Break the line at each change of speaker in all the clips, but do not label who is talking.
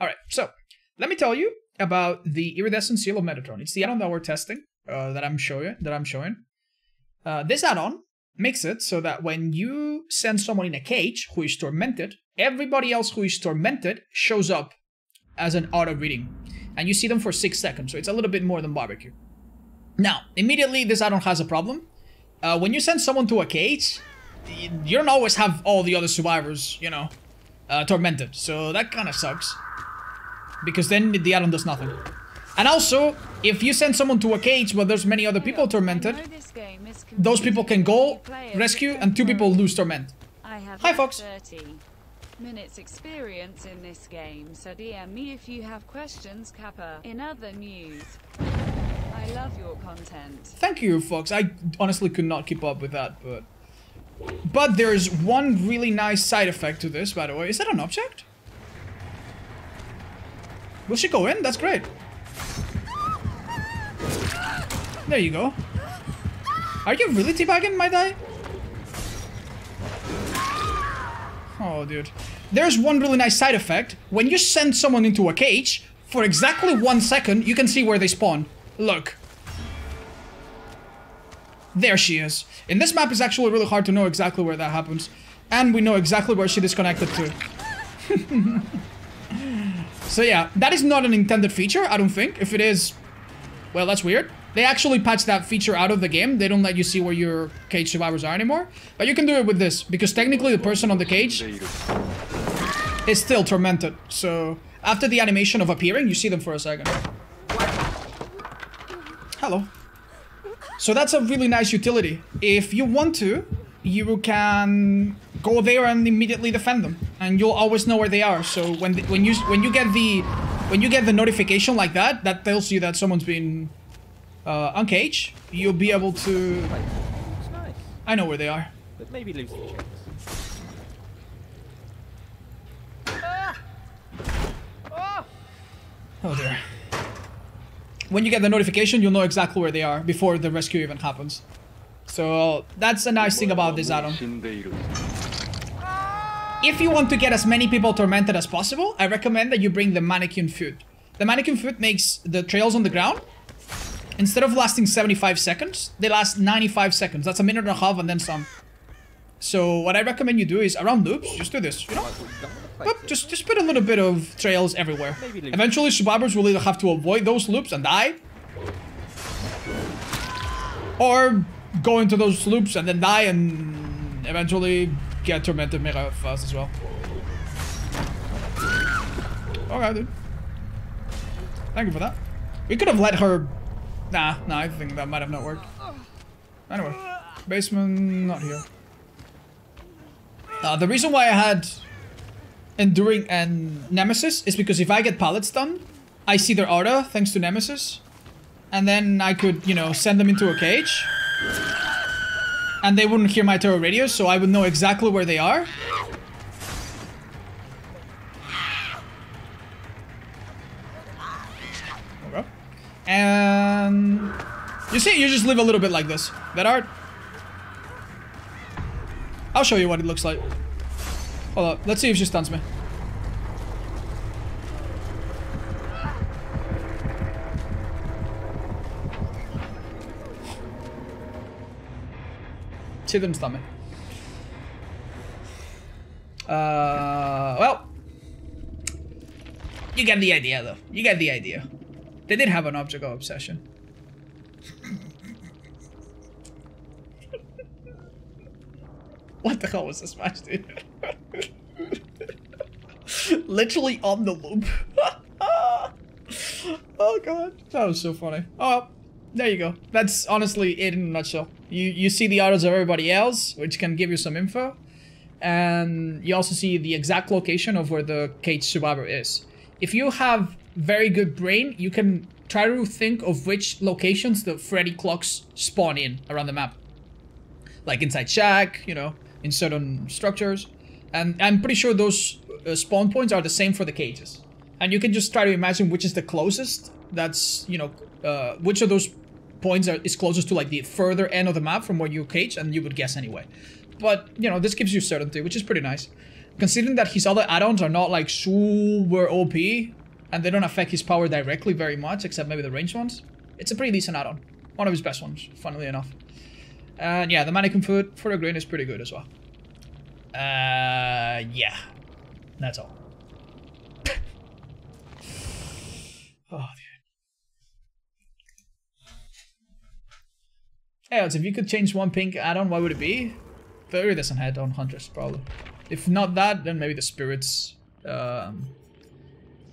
Alright, so let me tell you about the Iridescent Seal of Metatron. It's the add-on that we're testing, that I'm showing. This add-on makes it so that when you send someone in a cage who is tormented, everybody else who is tormented shows up as an auto reading. And you see them for 6 seconds, so it's a little bit more than barbecue. Now, immediately this add-on has a problem. When you send someone to a cage, you don't always have all the other survivors, you know, tormented. So that kind of sucks. Because then the add-on does nothing. And also, if you send someone to a cage where there's many other people tormented, those people can go, rescue, and 2 people lose torment. Hi, Fox.
30 minutes experience in this game, so DM me if you have questions, Kappa. In other news, I love your content.
Thank you, Fox. I honestly could not keep up with that, but there's one really nice side effect to this, by the way. Is that an object? Will she go in? That's great. There you go. Are you really teabagging my die? Oh, dude. There's one really nice side effect. When you send someone into a cage, for exactly 1 second, you can see where they spawn. Look. There she is. In this map, it's actually really hard to know exactly where that happens. And we know exactly where she disconnected to. So yeah, that is not an intended feature, I don't think. If it is, well, that's weird. They actually patched that feature out of the game. They don't let you see where your cage survivors are anymore. But you can do it with this, because technically the person on the cage is still tormented. So after the animation of appearing, you see them for a second. Hello. So that's a really nice utility. If you want to, you can go there and immediately defend them, and you'll always know where they are. So when you get the notification like that, that tells you that someone's been uncaged, you'll be able to.
Nice.
I know where they are.
But maybe lose the chance.
Oh dear. When you get the notification, you'll know exactly where they are before the rescue even happens. So that's a nice thing about this add-on. If you want to get as many people tormented as possible, I recommend that you bring the mannequin foot. The mannequin foot makes the trails on the ground, instead of lasting 75 seconds, they last 95 seconds. That's a minute and a half and then some. So what I recommend you do is, around loops, just do this, you know? But just put a little bit of trails everywhere. Eventually survivors will either have to avoid those loops and die, or go into those loops and then die and eventually get tormented mega fast as well. Okay, dude. Thank you for that. We could have let her. Nah, I think that might have not worked. Anyway, basement, not here. The reason why I had Enduring and Nemesis is because if I get pallet stun, I see their aura thanks to Nemesis, and then I could, you know, send them into a cage, and they wouldn't hear my terror radios, so I would know exactly where they are. Okay. And you see, you just live a little bit like this. That art. I'll show you what it looks like. Hold up, let's see if she stuns me. She didn't stun me. Well, you get the idea though. You get the idea. They did have an object obsession. What the hell was this match, dude? Literally on the loop. Oh god, that was so funny. Oh well, there you go. That's honestly it in a nutshell. You see the autos of everybody else, which can give you some info, and you also see the exact location of where the cage survivor is. If you have very good brain, you can try to think of which locations the Freddy clocks spawn in around the map, like inside shack, you know, in certain structures, and I'm pretty sure those spawn points are the same for the cages. And you can just try to imagine which is the closest. That's, you know, which of those points is closest to like the further end of the map from where you cage, and you would guess anyway. But, you know, this gives you certainty, which is pretty nice. Considering that his other add-ons are not like super OP, and they don't affect his power directly very much, except maybe the ranged ones, it's a pretty decent add-on. One of his best ones, funnily enough. And yeah, the mannequin foot for the green is pretty good as well. Yeah. That's all. Oh, dude. Hey, if you could change one pink add-on, what would it be? The iridescent head on Huntress, probably. If not that, then maybe the spirits. Yeah,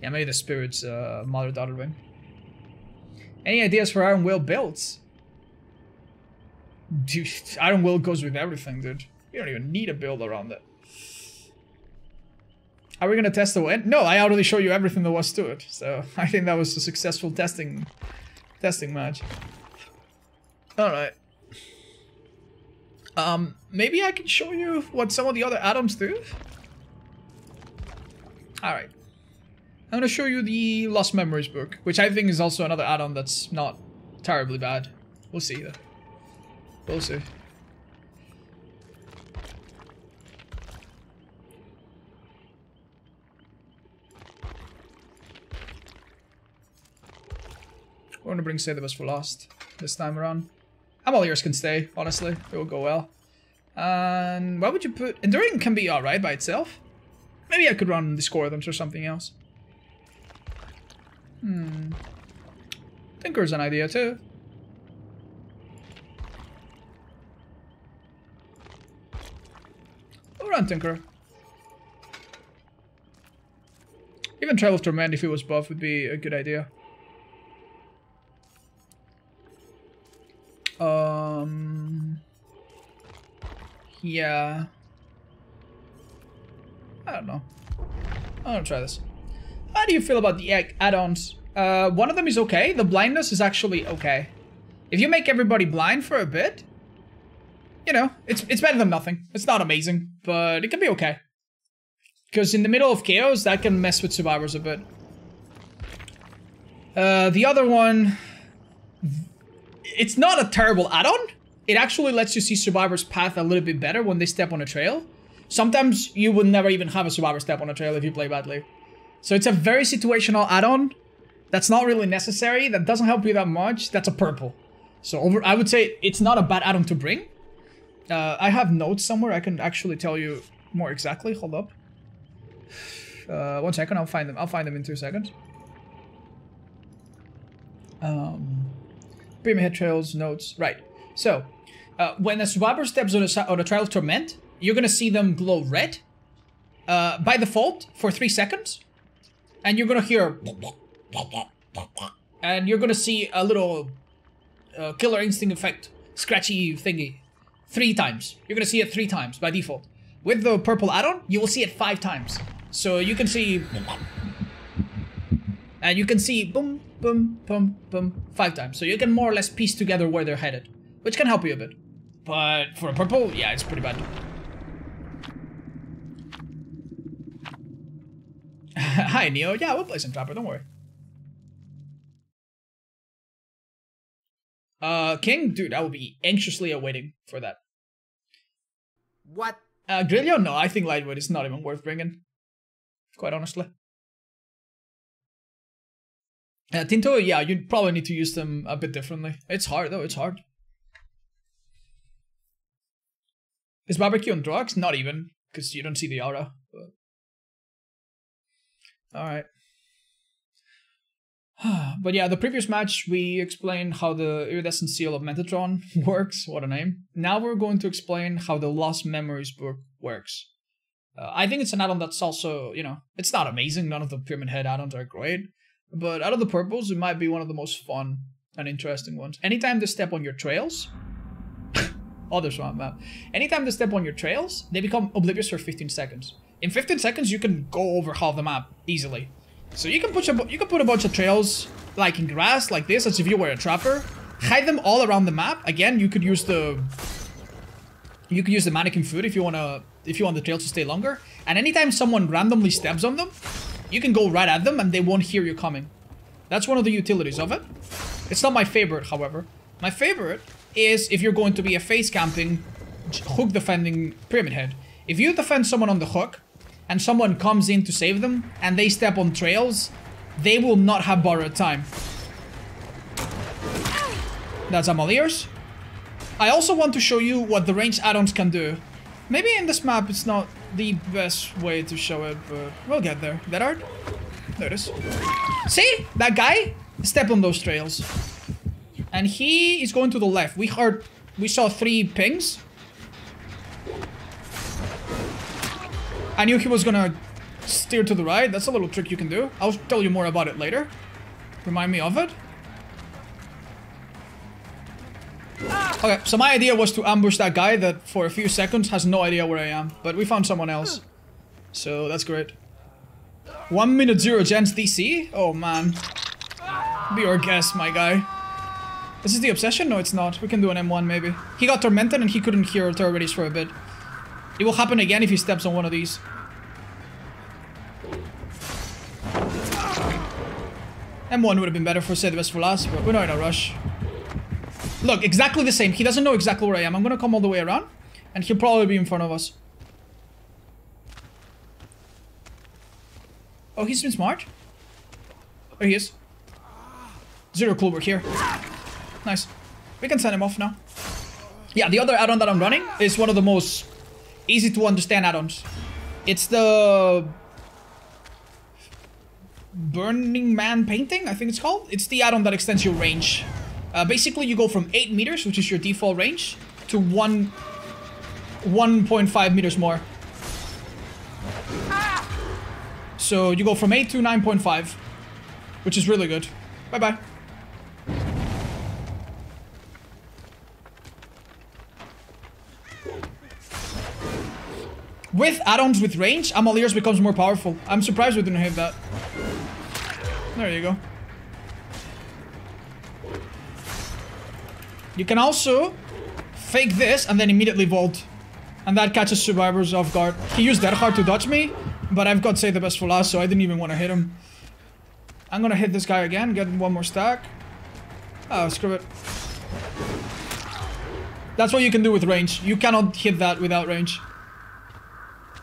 maybe the spirits mother-daughter ring. Any ideas for Iron Will builds? Dude, Iron Will goes with everything, dude. You don't even need a build around it. Are we gonna test the win? No, I already showed you everything there was to it. So I think that was a successful testing match. Alright. Maybe I can show you what some of the other add-ons do? Alright. I'm gonna show you the Lost Memories book, which I think is also another add-on that's not terribly bad. We'll see though. We'll see. We're gonna bring Sadabus for Lost this time around. I'm all ears can stay, honestly. It will go well. And why would you put... Enduring can be alright by itself. Maybe I could run Discordance or something else. Tinker's an idea too. We'll run Tinker. Even Trail of Torment, if it was buff, would be a good idea. Yeah. I don't know. I'm gonna try this. How do you feel about the add-ons? One of them is okay. The blindness is actually okay. If you make everybody blind for a bit, you know, it's better than nothing. It's not amazing, but it can be okay. Because in the middle of chaos, that can mess with survivors a bit. The other one... It's not a terrible add-on. It actually lets you see survivors' path a little bit better when they step on a trail. Sometimes you would never even have a survivor step on a trail if you play badly. So it's a very situational add-on that's not really necessary, that doesn't help you that much. That's a purple. So I would say it's not a bad add-on to bring. I have notes somewhere. I can actually tell you more exactly. Hold up. 1 second. I'll find them. I'll find them in 2 seconds. Premium head trails, notes. Right. So, when a survivor steps on a Trail of Torment, you're gonna see them glow red by default for 3 seconds, and you're gonna hear, and you're gonna see a little Killer Instinct effect, scratchy thingy, 3 times. You're gonna see it 3 times by default. With the purple add-on, you will see it 5 times. So you can see, and you can see boom, boom, boom, boom, 5 times. So you can more or less piece together where they're headed, which can help you a bit. But for a purple, yeah, it's pretty bad. Hi, Neo. Yeah, we'll play some Trapper, don't worry. King? Dude, I will be anxiously awaiting for that.
What?
Grillo? No, I think Lightwood is not even worth bringing. Quite honestly. Tinto, yeah, you'd probably need to use them a bit differently. It's hard, though, it's hard. Is barbecue on drugs? Not even, because you don't see the aura. But... Alright. But yeah, the previous match, we explained how the Iridescent Seal of Metatron works. What a name. Now we're going to explain how the Lost Memories book works. I think it's an add-on that's also, you know, it's not amazing. None of the Pyramid Head add-ons are great. But out of the purples, it might be one of the most fun and interesting ones. Anytime they step on your trails... Other swamp map. Anytime they step on your trails, they become oblivious for 15 seconds. In 15 seconds, you can go over half the map easily. So you can put a bunch of trails, like in grass, like this, as if you were a trapper. Hide them all around the map. Again, you could use the mannequin foot if you want the trails to stay longer. And anytime someone randomly steps on them, you can go right at them and they won't hear you coming. That's one of the utilities of it. It's not my favorite, however. My favorite is if you're going to be a face camping, hook defending Pyramid Head. If you defend someone on the hook, and someone comes in to save them, and they step on trails, they will not have borrowed time. That's Amaliers. I also want to show you what the range add-ons can do. Maybe in this map it's not the best way to show it, but we'll get there. That art? There it is. See? That guy stepped on those trails. And he is going to the left. We saw 3 pings. I knew he was gonna steer to the right. That's a little trick you can do. I'll tell you more about it later. Remind me of it. Okay, so my idea was to ambush that guy that for a few seconds has no idea where I am. But we found someone else. So that's great. 1 minute 0 gens DC? Oh man. Be our guest, my guy. This is the obsession? No, it's not. We can do an M1 maybe. He got tormented and he couldn't hear authorities for a bit. It will happen again if he steps on one of these. M1 would have been better for say the best for last, but we're not in a rush. Look, exactly the same. He doesn't know exactly where I am. I'm gonna come all the way around, and he'll probably be in front of us. Oh, he's been smart. There he is. 0 clue we're here. Nice. We can send him off now. Yeah, the other add-on that I'm running is one of the most easy to understand add-ons. It's the Burning Man painting, I think it's called. It's the add-on that extends your range. Basically, you go from 8 meters, which is your default range, to 1.5 meters more. So you go from 8 to 9.5, which is really good. Bye-bye. With add-ons with range, Amaliers becomes more powerful. I'm surprised we didn't hit that. There you go. You can also fake this and then immediately vault. And that catches survivors off guard. He used that hard to dodge me, but I've got save the best for last, so I didn't even want to hit him. I'm gonna hit this guy again, get one more stack. Oh, screw it. That's what you can do with range. You cannot hit that without range.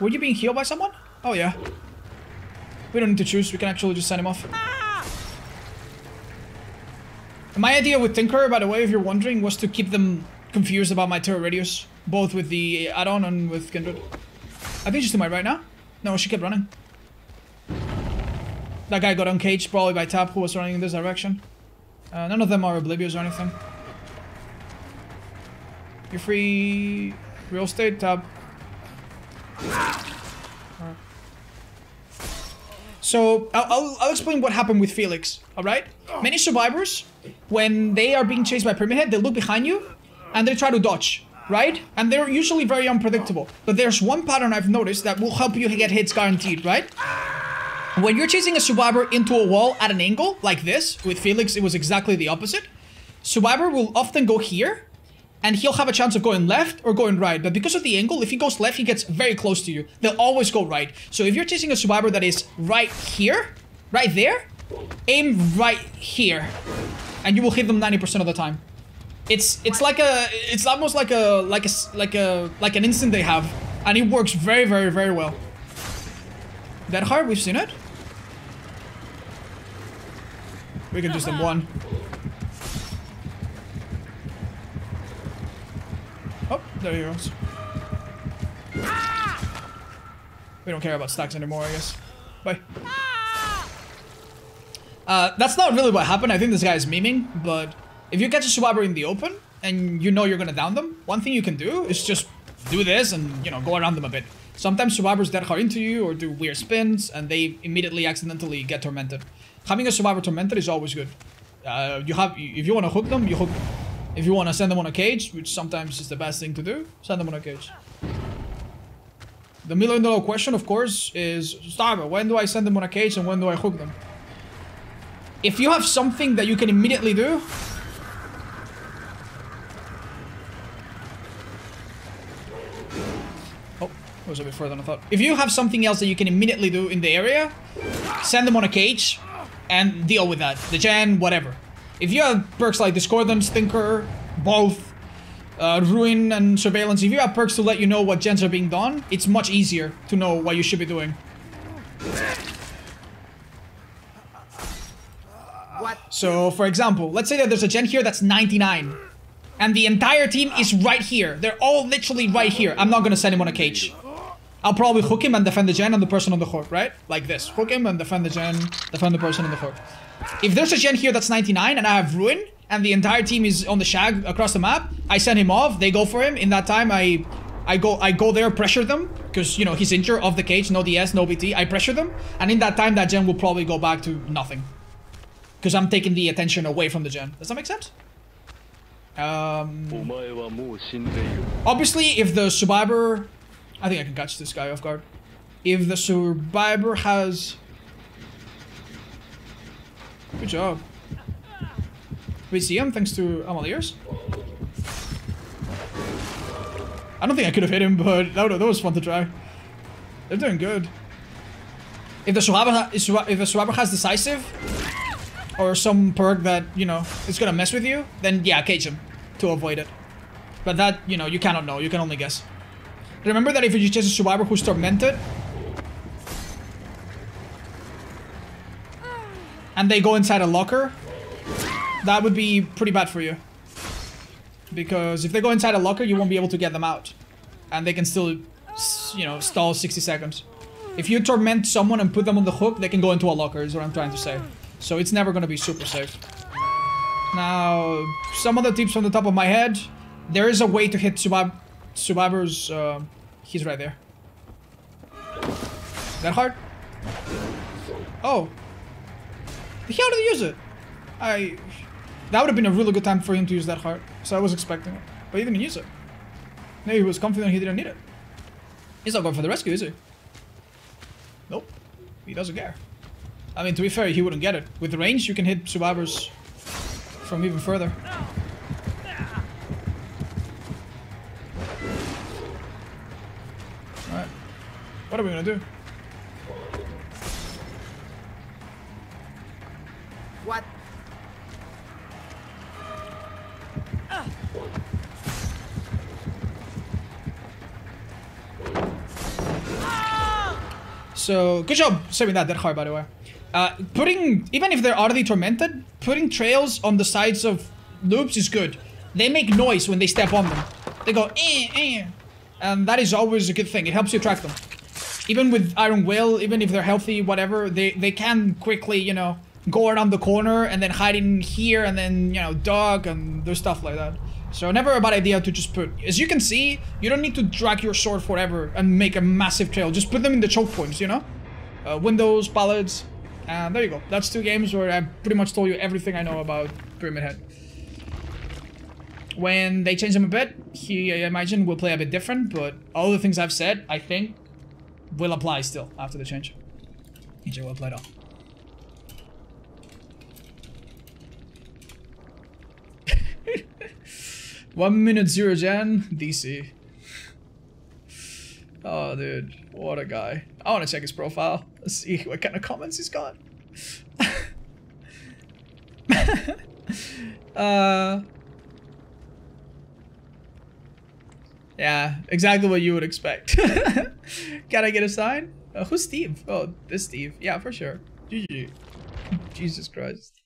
Were you being healed by someone? Oh yeah. We don't need to choose, we can actually just send him off. My idea with Tinker, by the way, if you're wondering, was to keep them confused about my terror radius. Both with the add-on and with Kindred. I think she's to my right now. No, she kept running. That guy got uncaged, probably by Tap, who was running in this direction. None of them are oblivious or anything. You're free... Real estate, Tab. Alright. So, I'll explain what happened with Felix, alright? Many survivors, when they are being chased by Pyramid Head, they look behind you, and they try to dodge, right? And they're usually very unpredictable. But there's one pattern I've noticed that will help you get hits guaranteed, right? When you're chasing a survivor into a wall at an angle, like this, with Felix it was exactly the opposite. Survivor will often go here, and he'll have a chance of going left or going right. But because of the angle, if he goes left, he gets very close to you. They'll always go right. So if you're chasing a survivor that is right here, right there, aim right here, and you will hit them 90% of the time. It's almost like an instant they have, and it works very, very, very well. That hard, we've seen it. We can just M1. Oh, there he goes. We don't care about stacks anymore, I guess. Bye. That's not really what happened. I think this guy is memeing, but if you catch a survivor in the open and you know you're gonna down them, one thing you can do is just do this and, you know, go around them a bit. Sometimes survivors dead hard into you or do weird spins and they immediately accidentally get tormented. Having a survivor tormented is always good. If you want to hook them, you hook them. If you want to send them on a cage, which sometimes is the best thing to do, send them on a cage. The $1 million question, of course, is Otzdarva, when do I send them on a cage and when do I hook them? If you have something that you can immediately do, oh, it was a bit further than I thought. If you have something else that you can immediately do in the area, send them on a cage and deal with that. The gen, whatever. If you have perks like Discordance, Tinker, both, Ruin and surveillance. If you have perks to let you know what gens are being done, it's much easier to know what you should be doing.
What?
So, for example, let's say that there's a gen here that's 99. And the entire team is right here. They're all literally right here. I'm not gonna send him on a cage. I'll probably hook him and defend the gen and the person on the hook, right? Like this. Hook him and defend the gen, defend the person on the hook. If there's a gen here that's 99 and I have ruin, and the entire team is on the shag across the map, I send him off, they go for him. In that time, I go there, pressure them, because, you know, he's injured off the cage, no DS, no BT. I pressure them, and in that time, that gen will probably go back to nothing. Because I'm taking the attention away from the gen. Does that make sense? Obviously, if the survivor... I think I can catch this guy off guard. If the survivor has... Good job. We see him thanks to Amaliers. I don't think I could have hit him, but that was fun to try. They're doing good. If the survivor has decisive, or some perk that, you know, is gonna mess with you, then yeah, cage him to avoid it. But that, you know, you cannot know. You can only guess. Remember that if you chase a survivor who's tormented, and they go inside a locker, that would be pretty bad for you. Because if they go inside a locker, you won't be able to get them out. And they can still, you know, stall 60 seconds. If you torment someone and put them on the hook, they can go into a locker, is what I'm trying to say. So it's never going to be super safe. Now, some other tips from the top of my head. There is a way to hit survivors. He's right there. Is that hard? Oh. How did he use it? That would have been a really good time for him to use that heart. So I was expecting it. But he didn't use it. Maybe he was confident he didn't need it. He's not going for the rescue, is he? Nope. He doesn't care. I mean, to be fair, he wouldn't get it. With the range, you can hit survivors from even further. Alright. What are we gonna do?
What?
So, good job saving that hard, by the way. Even if they're already tormented, putting trails on the sides of loops is good. They make noise when they step on them. They go, eh, eh. And that is always a good thing. It helps you track them. Even with Iron Will, even if they're healthy, whatever, they can quickly, you know, go around the corner and then hide in here and then, you know, duck and do stuff like that. So never a bad idea to just put... As you can see, you don't need to drag your sword forever and make a massive trail. Just put them in the choke points, you know? Windows, pallets, and there you go. That's 2 games where I pretty much told you everything I know about Pyramid Head. When they change them a bit, I imagine will play a bit different, but all the things I've said, I think, will apply still after the change. EJ will play it all. One minute 0 gen DC. Oh, dude, what a guy! I want to check his profile. Let's see what kind of comments he's got. Yeah, exactly what you would expect. Can I get a sign? Who's Steve? Oh, this Steve. Yeah, for sure. GG. Jesus Christ.